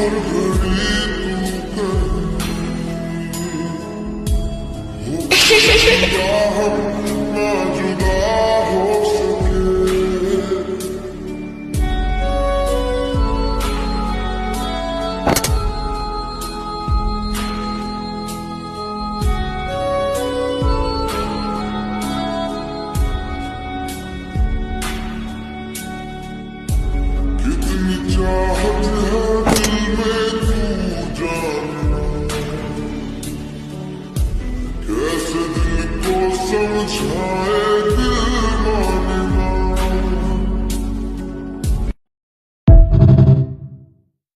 हर घड़ी तू कहे हम ना जुदा हो सके। कितनी चाहत है दिल में तू जानना, कैसे दिल को समझाए दिल